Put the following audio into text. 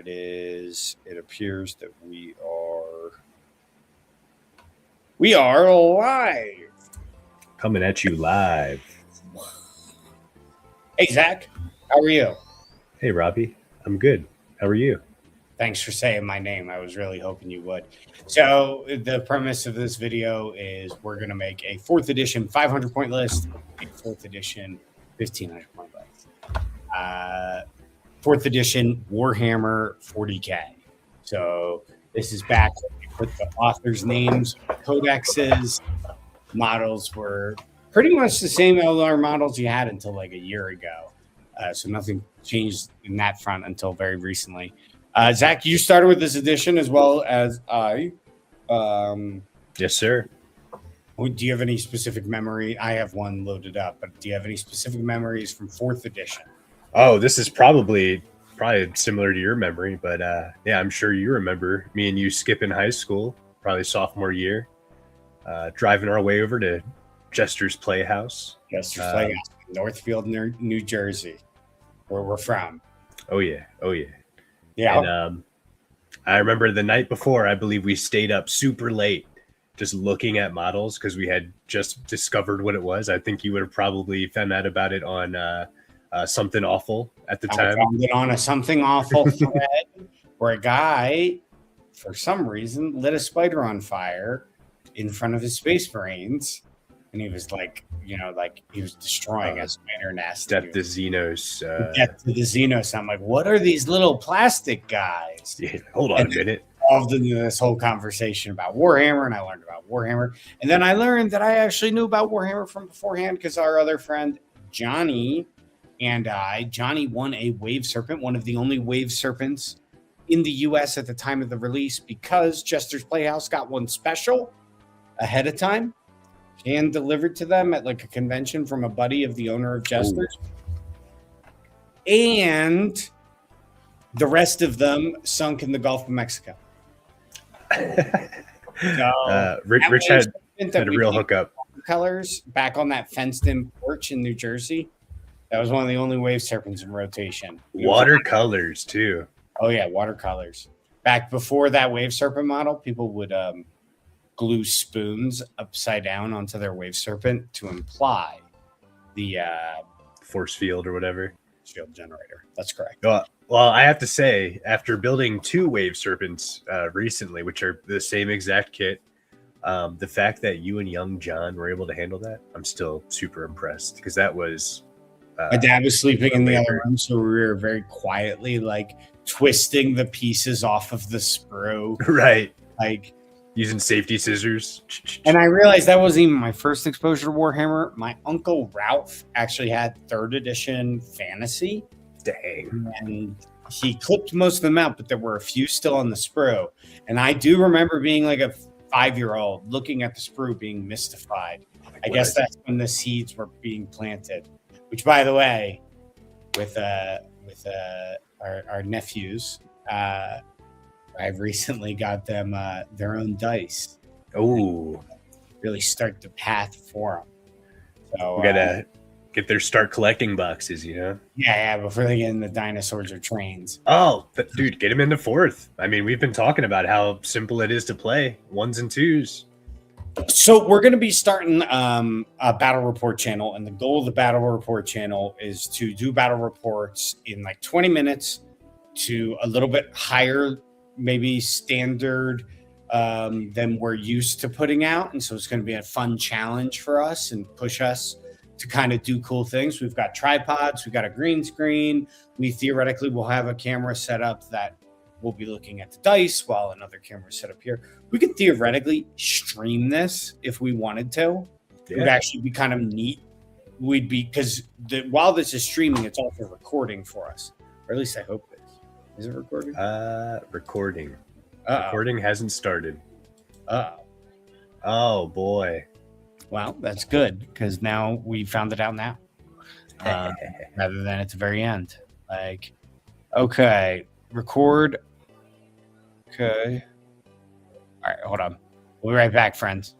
it is. It appears that we are live. Coming at you live. Hey, Zach, how are you? Hey, Robbie. I'm good. How are you? Thanks for saying my name. I was really hoping you would. So the premise of this video is we're going to make a 4th edition 500-point list, a 4th edition 1,500-point list. 4th edition Warhammer 40K. So this is back when we put the authors' names, codexes. Models were pretty much the same Eldar models you had until like a year ago. So nothing changed in that front until very recently. Zach, you started with this edition as well as I. Yes, sir. Do you have any specific memory? I have one loaded up, but do you have any specific memories from 4th edition? Oh, this is probably similar to your memory, but yeah, I'm sure you remember me and you skipping high school, probably sophomore year, driving our way over to Jester's Playhouse. Jester's Playhouse, Northfield, New Jersey, where we're from. Oh yeah. Yeah. And I remember the night before, I believe we stayed up super late just looking at models because we had just discovered what it was. I think you would have probably found out about it on Something Awful at the time. I found it on a Something Awful thread where a guy, for some reason, lit a spider on fire in front of his Space Marines. And he was like, he was destroying a spider nest. Death to Xenos. Death to the Xenos. I'm like, what are these little plastic guys? Yeah, hold on a minute. Involved into this whole conversation about Warhammer, and I learned about Warhammer. And then I learned that I actually knew about Warhammer from beforehand because our other friend, Johnny, Johnny won a Wave Serpent, one of the only Wave Serpents in the U.S. at the time of the release because Jester's Playhouse got one special ahead of time. And delivered to them at like a convention from a buddy of the owner of Jester's. And the rest of them sunk in the Gulf of Mexico. So, Rich had a real hookup. Colors back on that fenced-in porch in New Jersey. That was one of the only Wave Serpents in rotation. Watercolors too. Oh yeah, watercolors. Back before that Wave Serpent model, people would glue spoons upside down onto their Wave Serpent to imply the force field or whatever. Field generator. That's correct. Well, I have to say, after building 2 Wave Serpents recently, which are the same exact kit, the fact that you and young John were able to handle that, I'm still super impressed because that was. My dad was sleeping in the other room, so we were very quietly like twisting the pieces off of the sprue. Right. Like. Using safety scissors. And I realized that wasn't even my first exposure to Warhammer. My uncle Ralph actually had 3rd edition fantasy. Dang. And he clipped most of them out, but there were a few still on the sprue. And I do remember being like a 5-year-old looking at the sprue being mystified. I guess that's when the seeds were being planted. Which, by the way, with our nephews, I've recently got them their own dice. Oh, really start the path for them. So we gotta get their start collecting boxes, you know. Yeah, before they get in the dinosaurs or trains. Oh, dude, get them into 4th. I mean, we've been talking about how simple it is to play 1s and 2s. So we're going to be starting a battle report channel, and the goal of the battle report channel is to do battle reports in like 20 minutes to a little bit higher. Maybe standard than we're used to putting out. And so it's going to be a fun challenge for us and push us to kind of do cool things. We've got tripods. We've got a green screen. We theoretically will have a camera set up that we'll be looking at the dice while another camera is set up here. We could theoretically stream this if we wanted to. Yeah. It would actually be kind of neat. We'd be, because while this is streaming, it's also recording for us. Or at least I hope. Is it recording? Recording. Uh-oh. Recording hasn't started. Oh boy. Well, that's good because now we found it out now, rather than at the very end. Like, okay, record. Okay. All right, hold on. We'll be right back, friends.